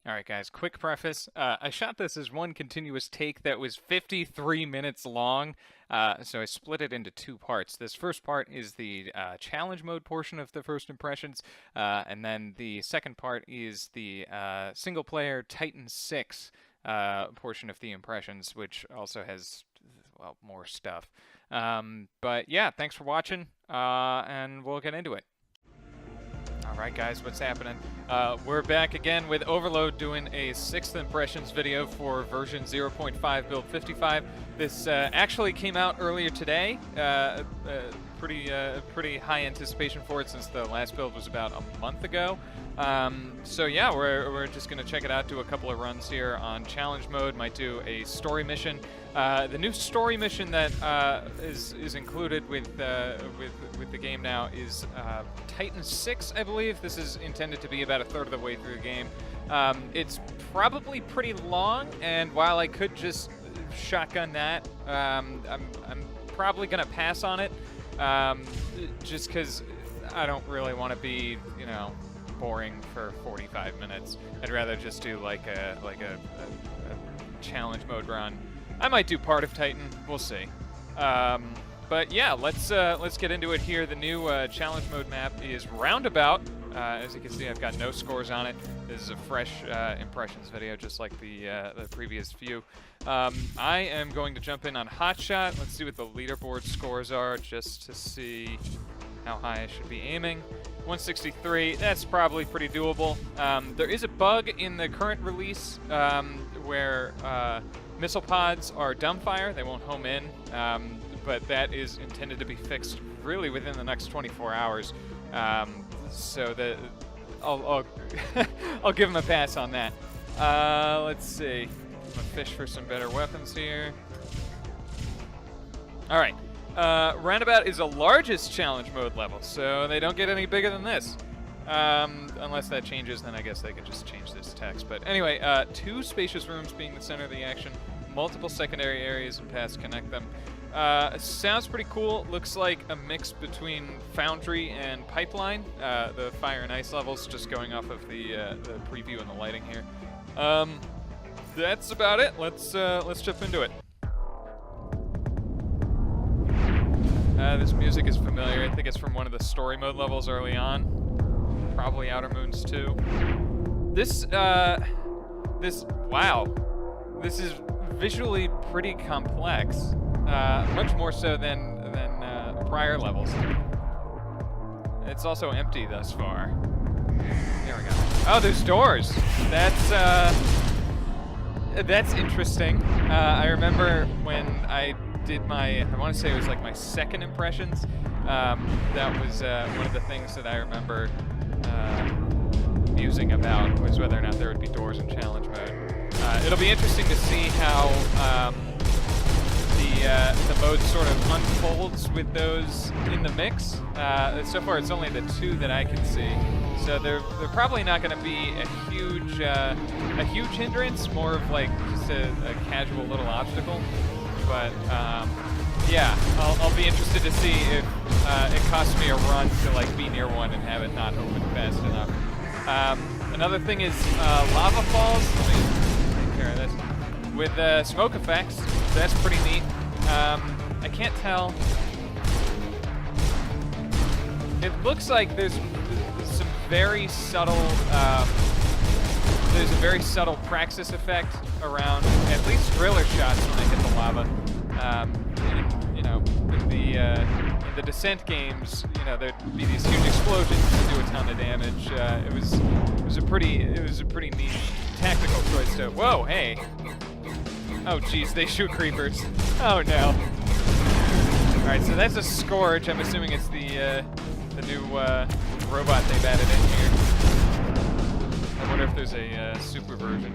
Alright guys, quick preface. I shot this as one continuous take that was 53 minutes long, so I split it into two parts. This first part is the challenge mode portion of the first impressions, and then the second part is the single-player Titan 6 portion of the impressions, which also has, well, more stuff. But yeah, thanks for watching, and we'll get into it. Alright guys, what's happening? We're back again with Overload doing a 6th impressions video for version 0.5 build 55. This actually came out earlier today. Pretty high anticipation for it since the last build was about a month ago. So yeah, we're just going to check it out, do a couple of runs here on challenge mode, might do a story mission. The new story mission that is included with the game now is Titan 6, I believe. This is intended to be about a third of the way through the game. It's probably pretty long, and while I could just shotgun that, I'm probably gonna pass on it, just because I don't really want to be, you know, boring for 45 minutes. I'd rather just do like a challenge mode run. I might do part of Titan, we'll see. But yeah, let's get into it here. The new challenge mode map is Roundabout. As you can see, I've got no scores on it. This is a fresh impressions video, just like the previous few. I am going to jump in on Hotshot. Let's see what the leaderboard scores are, just to see how high I should be aiming. 163, that's probably pretty doable. There is a bug in the current release where missile pods are dumbfire. They won't home in, but that is intended to be fixed really within the next 24 hours. So I'll I'll give him a pass on that. Let's see. I'm gonna fish for some better weapons here. All right. Roundabout is the largest challenge mode level, so they don't get any bigger than this. Unless that changes, then I guess they can just change this text. But anyway, 2 spacious rooms being the center of the action, multiple secondary areas and paths connect them. Sounds pretty cool. Looks like a mix between Foundry and Pipeline. The fire and ice levels, just going off of the preview and the lighting here. That's about it. Let's jump into it. This music is familiar. I think it's from one of the story mode levels early on. Probably Outer Moons too. Wow. This is visually pretty complex. Much more so than prior levels. It's also empty thus far. There we go. Oh, there's doors. That's interesting. I remember when I did I want to say it was like my second impressions. That was one of the things that I remember musing about, was whether or not there would be doors in challenge mode. It'll be interesting to see how the mode sort of unfolds with those in the mix. So far, it's only the 2 that I can see, so they're probably not going to be a huge hindrance. More of like just a casual little obstacle. But yeah, I'll be interested to see if it costs me a run to like be near one and have it not open fast enough. Another thing is lava falls. Let me take care of this. With smoke effects, that's pretty neat. I can't tell. It looks like there's some very subtle. There's a very subtle praxis effect around at least driller shots when they hit the lava. You know, in the Descent games, you know, there'd be these huge explosions that do a ton of damage. It was a pretty neat tactical choice to. Whoa, hey! Oh, geez, they shoot creepers. Oh no! All right, so that's a Scourge. I'm assuming it's the new robot they've added in here. I wonder if there's a super version.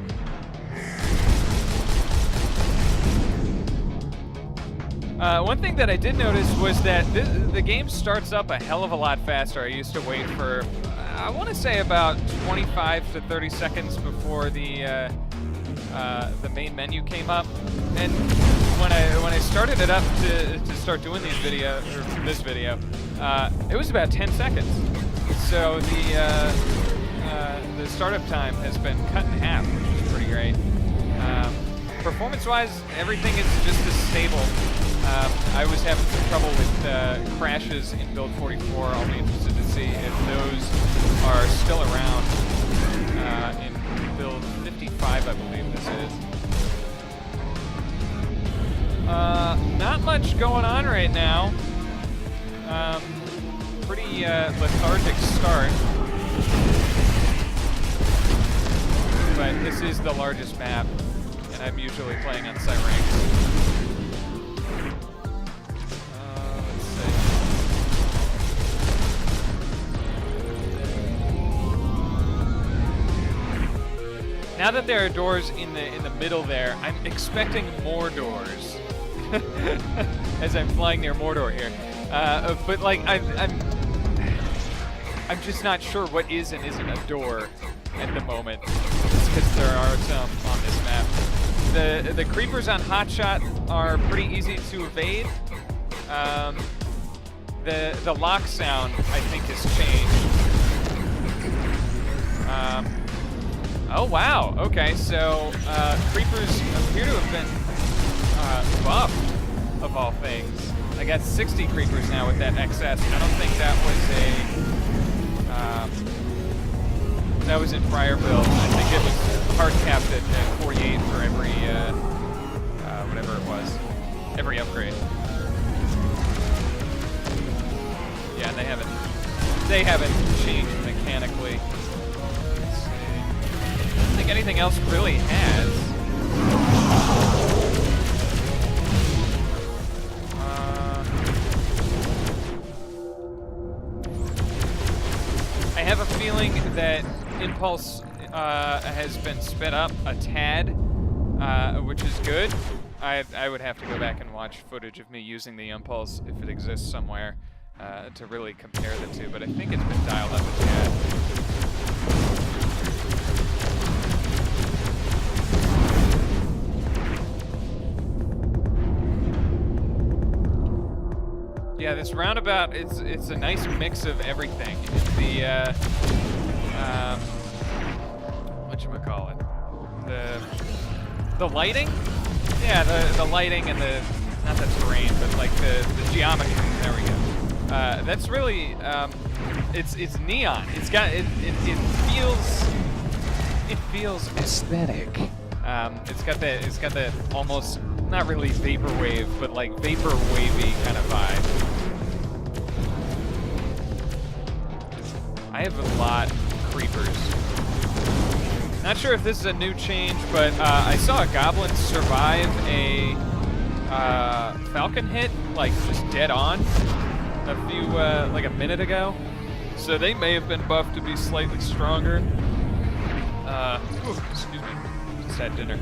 One thing that I did notice was that the game starts up a hell of a lot faster. I used to wait for, I want to say about 25 to 30 seconds before the main menu came up. And when I started it up to start doing this video, it was about 10 seconds. So the the startup time has been cut in half, which is pretty great. Performance-wise, everything is just as stable. I was having some trouble with crashes in build 44. I'll be interested to see if those are still around in build 55, I believe this is. Not much going on right now. Pretty lethargic start. But this is the largest map, and I'm usually playing on site ranks. Let's see. Now that there are doors in the middle there, I'm expecting more doors as I'm flying near Mordor here. But like I'm just not sure what is and isn't a door at the moment, because there are some on this map. The creepers on Hotshot are pretty easy to evade. The lock sound, I think, has changed. Oh wow, okay, so creepers appear to have been buffed, of all things. I got 60 creepers now with that XS. I don't think that was in prior build. I think it was hard capped at 48 for every whatever it was, every upgrade. Yeah, they haven't changed mechanically. Let's see. I don't think anything else really has. I have a feeling that Impulse has been sped up a tad, which is good. I would have to go back and watch footage of me using the Impulse, if it exists somewhere, to really compare the two, but I think it's been dialed up a tad. Yeah, this roundabout, it's a nice mix of everything. The whatchamacallit? The lighting? Yeah, the lighting and not the terrain, but like the geometry. There we go. That's really it's neon. It's got it feels aesthetic. It's got that almost not really vaporwave, but like vapor wavy kind of vibe. I have a lot of creepers. Not sure if this is a new change, but I saw a goblin survive a falcon hit, like just dead on, like a minute ago. So they may have been buffed to be slightly stronger. Excuse me, just had dinner.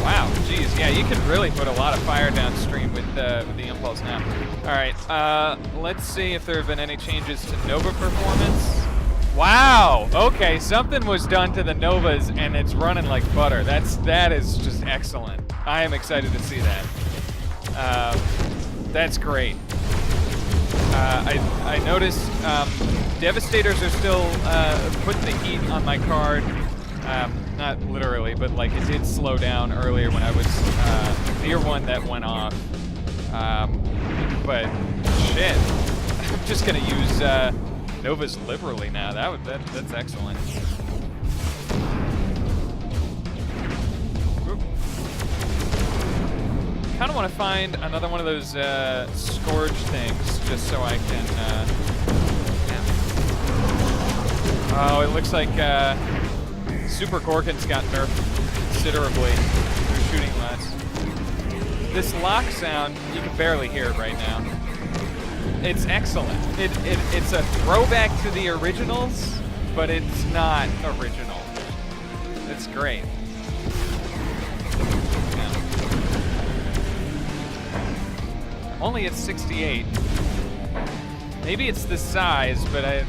Wow, geez, yeah, you can really put a lot of fire downstream with the Impulse now. All right, let's see if there have been any changes to Nova performance. Wow, okay, something was done to the Novas and it's running like butter. That is just excellent. I am excited to see that. That's great. I noticed Devastators are still putting the heat on my card. Not literally, but like it did slow down earlier when I was near one that went off. But shit, I'm just gonna use Novas liberally now. That's excellent. Kind of want to find another one of those Scourge things, just so I can. Oh, it looks like Super Gorgon's got nerfed considerably. They're shooting less. This lock sound, you can barely hear it right now. It's excellent. It's a throwback to the originals, but it's not original. It's great. Yeah. Only at 68. Maybe it's the size, but it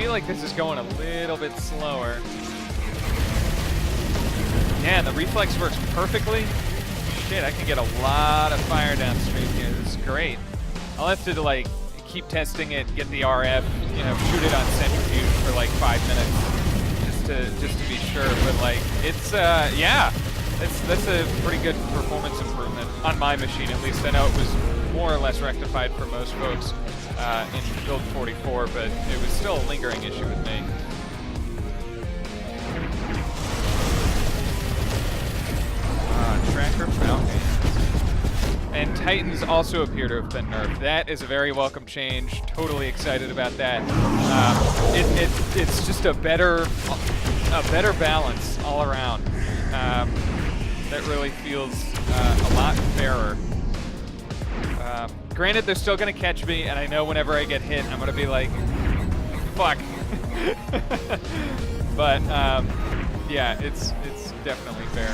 feel like this is going a little bit slower. Yeah, and the reflex works perfectly. Shit, I can get a lot of fire downstream here. This is great. I'll have to like keep testing it, get the RF, you know, shoot it on centrifuge for like 5 minutes just to be sure. But like it's yeah, that's a pretty good performance improvement on my machine at least. I know it was more or less rectified for most folks in build 44, but it was still a lingering issue with me. Tracker Falcon. And Titans also appear to have been nerfed. That is a very welcome change. Totally excited about that. It's just a better balance all around. That really feels a lot fairer. Granted, they're still gonna catch me, and I know whenever I get hit, I'm gonna be like, fuck. But yeah, it's definitely fair.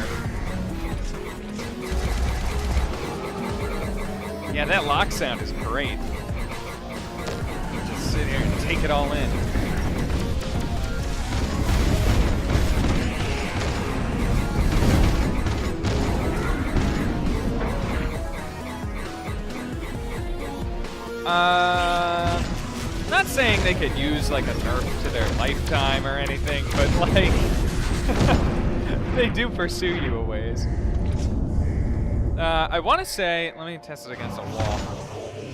Yeah, that lock sound is great. Just sit here and take it all in. Not saying they could use like a nerf to their lifetime or anything, but like they do pursue you a ways. I want to say, let me test it against a wall.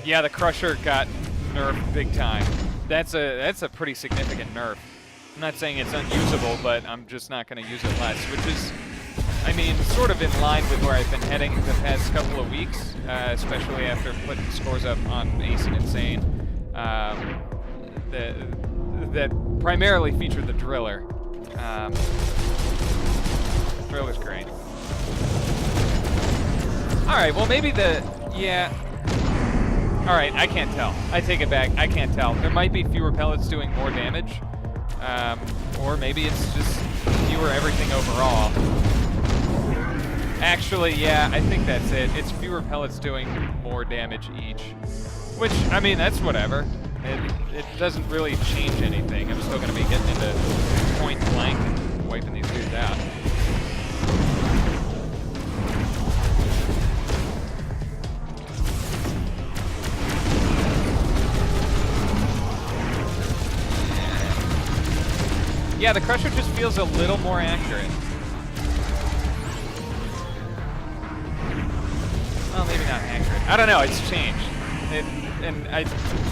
Yeah, the Crusher got nerfed big time. That's a pretty significant nerf. I'm not saying it's unusable, but I'm just not going to use it less, which is, I mean, sort of in line with where I've been heading the past couple of weeks, especially after putting scores up on Ace and Insane. That primarily featured the Driller. Driller's great. Alright, well maybe yeah. Alright, I can't tell. I take it back, I can't tell. There might be fewer pellets doing more damage. Or maybe it's just fewer everything overall. Actually, yeah, I think that's it. It's fewer pellets doing more damage each. Which, I mean, that's whatever. It doesn't really change anything. I'm still gonna be getting into point blank and wiping these dudes out. Yeah, the Crusher just feels a little more accurate. Well, maybe not accurate. I don't know, it's changed.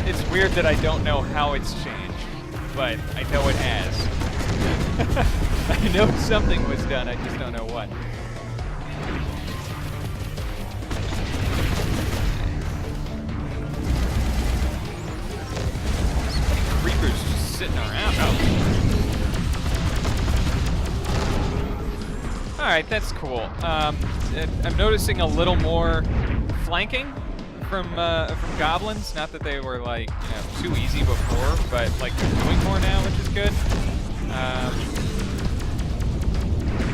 It's weird that I don't know how it's changed, but I know it has. I know something was done, I just don't know what. So many creepers just sitting around. Oh. Alright, that's cool. I'm noticing a little more flanking from goblins. Not that they were like, you know, too easy before, but like they're doing more now, which is good.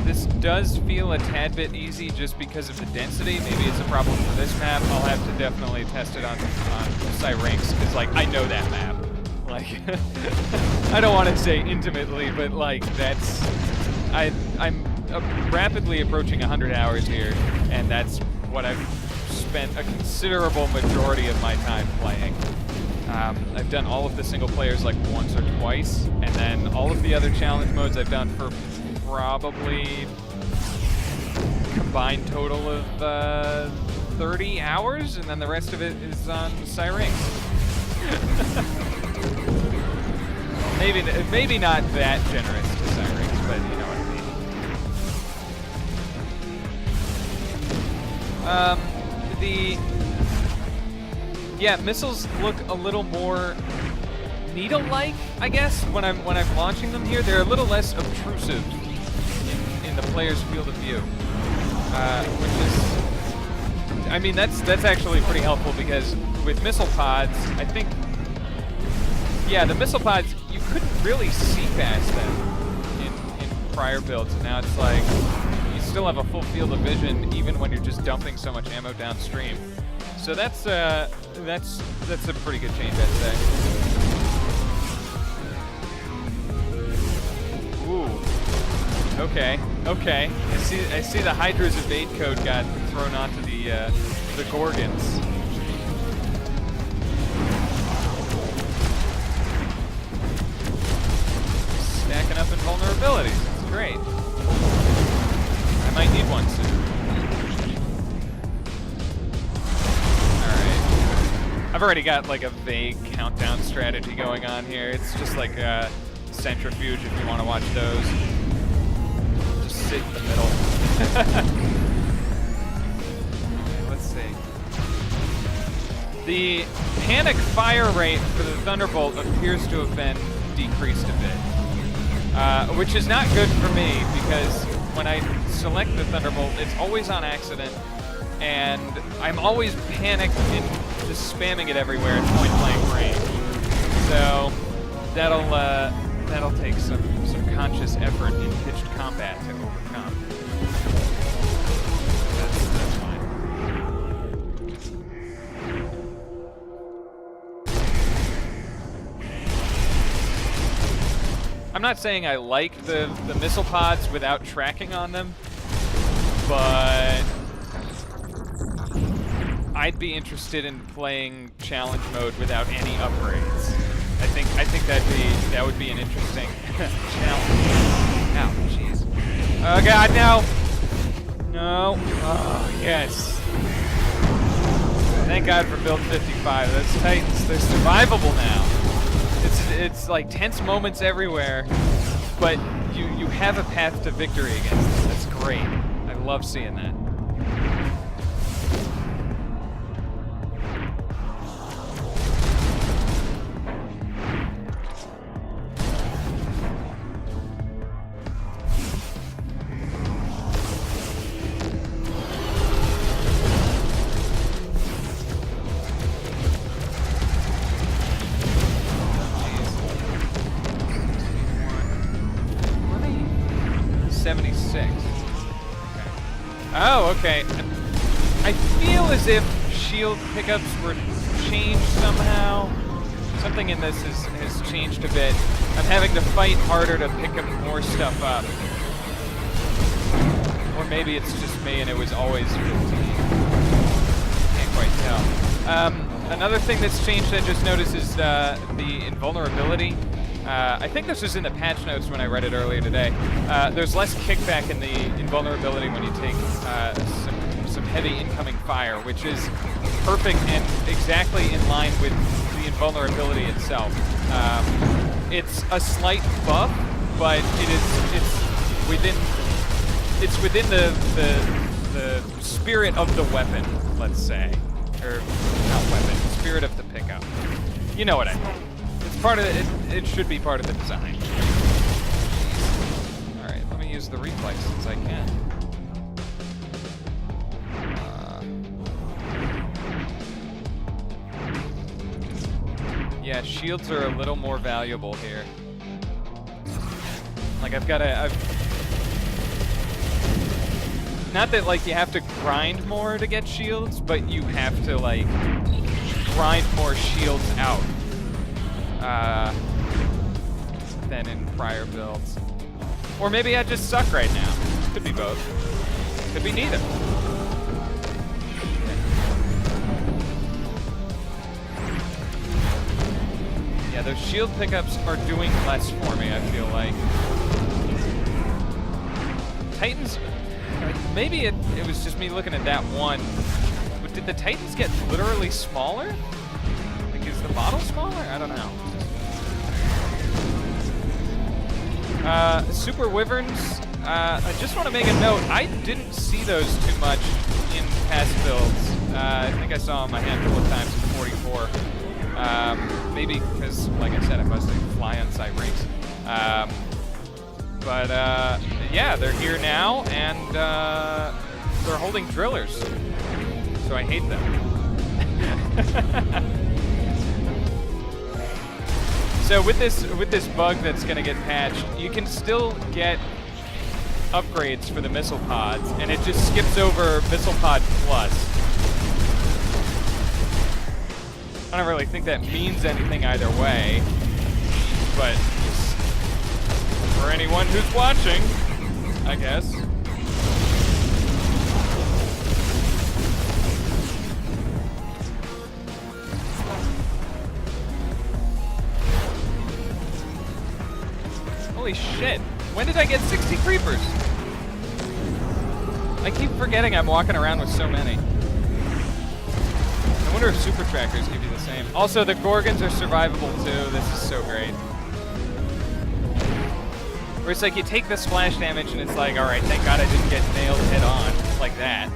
This does feel a tad bit easy just because of the density. Maybe it's a problem for this map. I'll have to definitely test it on Syrinx, because like I know that map. Like I don't want to say intimately, but like that's I'm rapidly approaching 100 hours here, and that's what I've spent a considerable majority of my time playing. I've done all of the single players like once or twice, and then all of the other challenge modes I've done for probably combined total of 30 hours, and then the rest of it is on Syrinx. Maybe not that generous to Syrinx, but you know what I mean. Yeah, missiles look a little more needle-like, I guess, when I'm launching them here. They're a little less obtrusive in the player's field of view, which is, I mean, that's actually pretty helpful, because with missile pods, I think, yeah, the missile pods, you couldn't really see past them in prior builds, and now it's like you still have a full field of vision even when you're just dumping so much ammo downstream. So that's a pretty good change, I'd say. Okay, okay. I see the Hydra's evade code got thrown onto the Gorgons. Stacking up invulnerabilities. It's great. I might need one soon. Alright. I've already got like a vague countdown strategy going on here. It's just like a centrifuge if you want to watch those. Just sit in the middle. Let's see. The panic fire rate for the Thunderbolt appears to have been decreased a bit. Which is not good for me, because when I select the Thunderbolt, it's always on accident, and I'm always panicked and just spamming it everywhere at point-blank range. So that'll take some conscious effort in pitched combat to overcome. That's fine. I'm not saying I like the missile pods without tracking on them, but I'd be interested in playing challenge mode without any upgrades. I think that would be an interesting challenge. Ow, jeez. Oh god, no! No. Oh, yes. Thank God for build 55. Those Titans, they're survivable now. It's like tense moments everywhere, but you have a path to victory against them. That's great. I love seeing that. Oh, okay. I feel as if shield pickups were changed somehow. Something in this has changed a bit. I'm having to fight harder to pick up more stuff up. Or maybe it's just me and it was always 15. Can't quite tell. Another thing that's changed I just noticed is the invulnerability. I think this was in the patch notes when I read it earlier today. There's less kickback in the invulnerability when you take some heavy incoming fire, which is perfect and exactly in line with the invulnerability itself. It's a slight buff, but it's within the spirit of the weapon, let's say, or not weapon, spirit of the pickup. You know what I mean. Part of it should be part of the design. All right, let me use the reflex since I can. Yeah, shields are a little more valuable here. Like not that like you have to grind more to get shields, but you have to like grind more shields out. Than in prior builds. Or maybe I just suck right now. Could be both. Could be neither. Yeah, those shield pickups are doing less for me, I feel like. Titans, maybe it was just me looking at that one, but did the Titans get literally smaller? Like, is the model smaller? I don't know. Super Wyverns, I just want to make a note, I didn't see those too much in past builds. I think I saw them a handful of times in 44. Maybe because, like I said, I mostly fly on site rigs. But yeah, they're here now, and they're holding drillers. So I hate them. So with this bug that's going to get patched, you can still get upgrades for the missile pods, and it just skips over Missile Pod Plus. I don't really think that means anything either way, but just for anyone who's watching, I guess. Holy shit. When did I get 60 creepers? I keep forgetting I'm walking around with so many. I wonder if super trackers give you the same. Also, the Gorgons are survivable too. This is so great. Where it's like you take the splash damage and it's like, alright, thank God I didn't get nailed head on. Like that.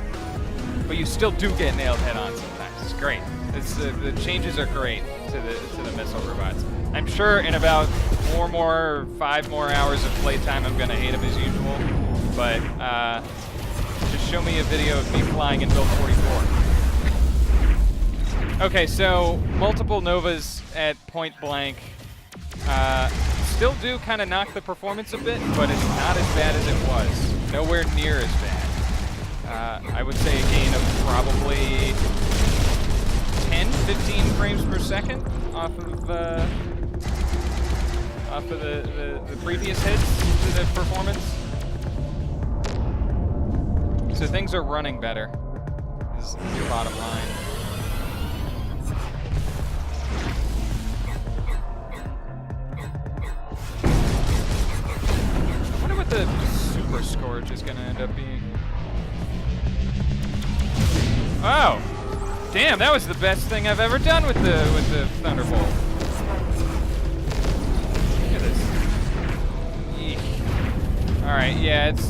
But you still do get nailed head on sometimes. It's great. The changes are great to the missile robots. I'm sure in about 5 more hours of playtime I'm gonna hate them as usual. But just show me a video of me flying in build 44. Okay, so multiple Novas at point blank still do kind of knock the performance a bit, but it's not as bad as it was. Nowhere near as bad. I would say a gain of probably 10, 15 frames per second off of the previous hits to the performance. So things are running better, is the bottom line. I wonder what the Super Scourge is going to end up being. Oh! Damn, that was the best thing I've ever done with the Thunderbolt. Look at this. Eek. All right, yeah, it's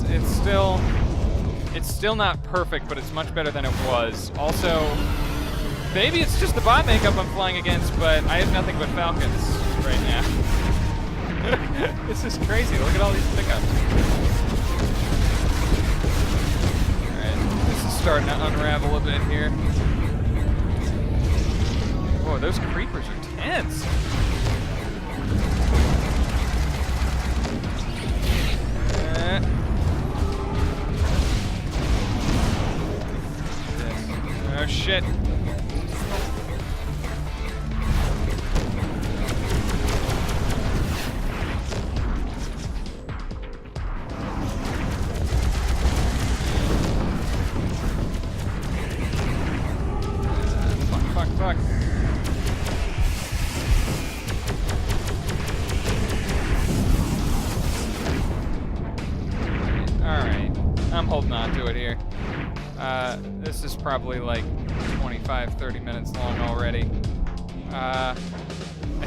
still not perfect, but it's much better than it was. Also, maybe it's just the bot makeup I'm flying against, but I have nothing but Falcons right now. This is crazy. Look at all these pickups. All right, this is starting to unravel a bit here. Whoa, those creepers are tense. Oh shit. Fuck. Alright, I'm holding on to it here. This is probably like 25, 30 minutes long already. I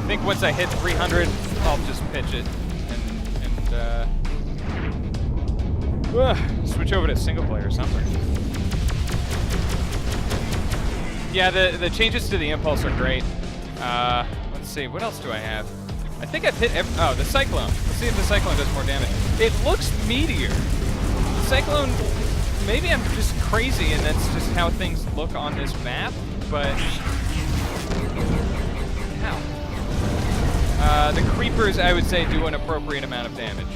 think once I hit 300, I'll just pitch it and switch over to single player or something. Yeah, the changes to the impulse are great. Let's see, what else do I have? I think I've hit the Cyclone. Let's see if the Cyclone does more damage. It looks meatier. The Cyclone, maybe I'm just crazy and that's just how things look on this map, but how? The Creepers, I would say, do an appropriate amount of damage.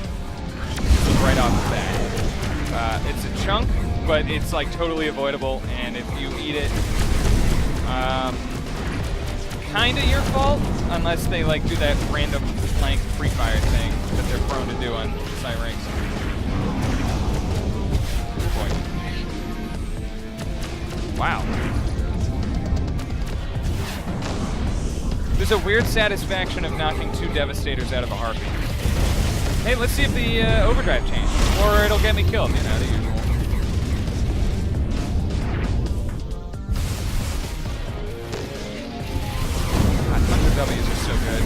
Right off the bat. It's a chunk, but it's like totally avoidable, and if you eat it, kinda your fault, unless they like do that random flank free fire thing that they're prone to do on Cyranks. Wow. There's a weird satisfaction of knocking 2 Devastators out of a heartbeat. Hey, let's see if the overdrive changed, or it'll get me killed, you know, the usual. God, Thunder W's are so good.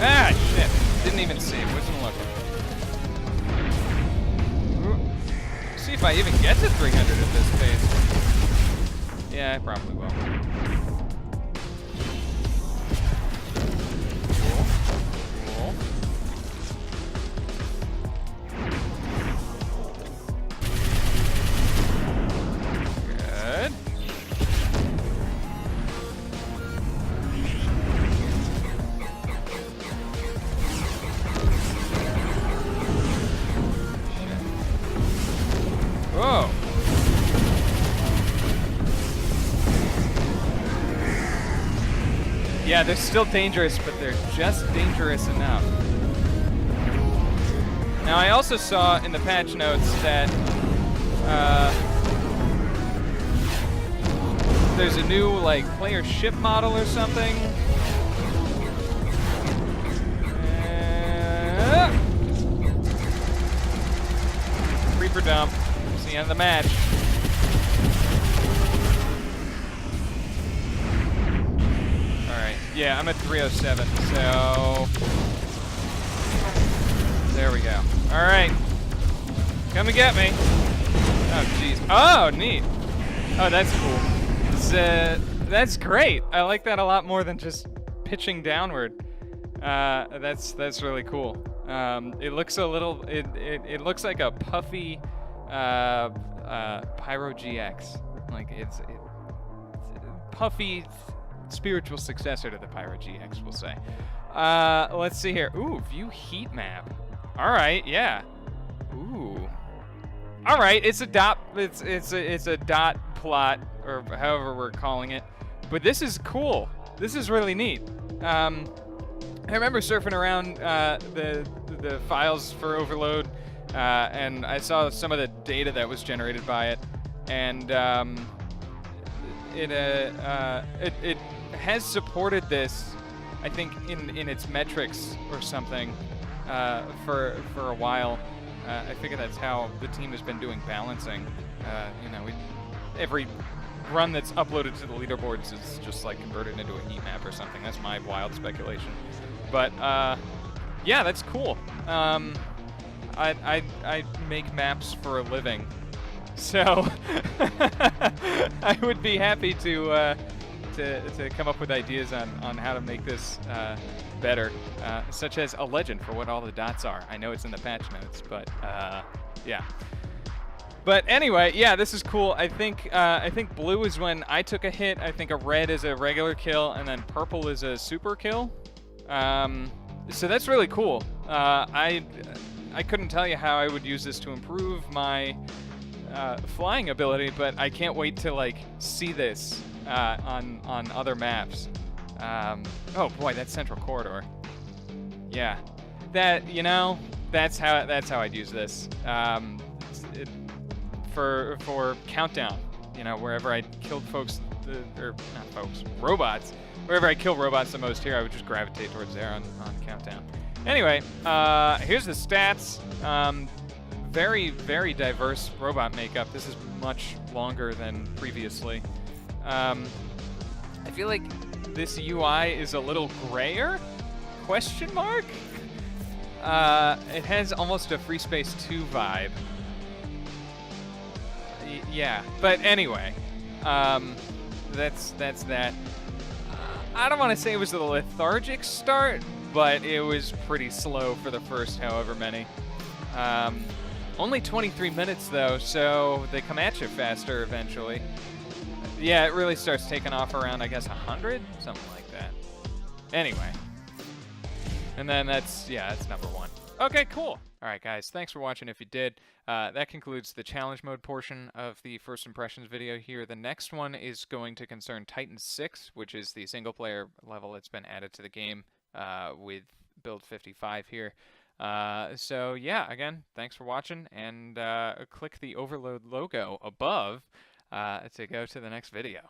Ah, shit. Didn't even see it. Wasn't looking. See if I even get to 300 at this pace. Yeah, I probably will. Cool. Good. Whoa. Yeah, they're still dangerous, but they're just dangerous enough. Now, I also saw in the patch notes that there's a new, like, player ship model or something. Reaper dump. It's the end of the match. Alright, yeah, I'm at 307, so... There we go. Alright. Come and get me. Oh, jeez. Oh, neat. Oh, that's cool. That's great. I like that a lot more than just pitching downward. That's really cool. It looks a little. It looks like a puffy Pyro GX. Like it's a puffy spiritual successor to the Pyro GX, we'll say. Let's see here. Ooh, view heat map. All right, yeah. Ooh. All right, it's a dot. It's a dot plot, or however we're calling it. But this is cool. This is really neat. I remember surfing around the files for Overload, and I saw some of the data that was generated by it, and it has supported this, I think, in its metrics or something, for a while. I figure that's how the team has been doing balancing. You know, every run that's uploaded to the leaderboards is just like converted into a heat map or something. That's my wild speculation. But yeah, that's cool. I make maps for a living, so I would be happy to come up with ideas on how to make this better, such as a legend for what all the dots are. I know it's in the patch notes, but yeah. But anyway, yeah, this is cool. I think blue is when I took a hit. I think a red is a regular kill, and then purple is a super kill. So that's really cool. I couldn't tell you how I would use this to improve my flying ability, but I can't wait to like see this on other maps. Oh boy, that central corridor. Yeah, that, you know, that's how I'd use this. For countdown, you know, wherever I killed robots. Wherever I kill robots the most here, I would just gravitate towards there on countdown. Anyway, here's the stats. Very, very diverse robot makeup. This is much longer than previously. I feel like this UI is a little grayer? Question mark? It has almost a Free Space 2 vibe. Yeah, but anyway, that's that. I don't want to say it was a lethargic start, but it was pretty slow for the first however many. Only 23 minutes though, so they come at you faster eventually. Yeah, it really starts taking off around, I guess, 100? Something like that. Anyway. And then that's number one. Okay, cool. All right, guys, thanks for watching if you did. That concludes the challenge mode portion of the first impressions video here. The next one is going to concern Titan 6, which is the single-player level that's been added to the game with build 55 here. So, yeah, again, thanks for watching, and click the Overload logo above to go to the next video.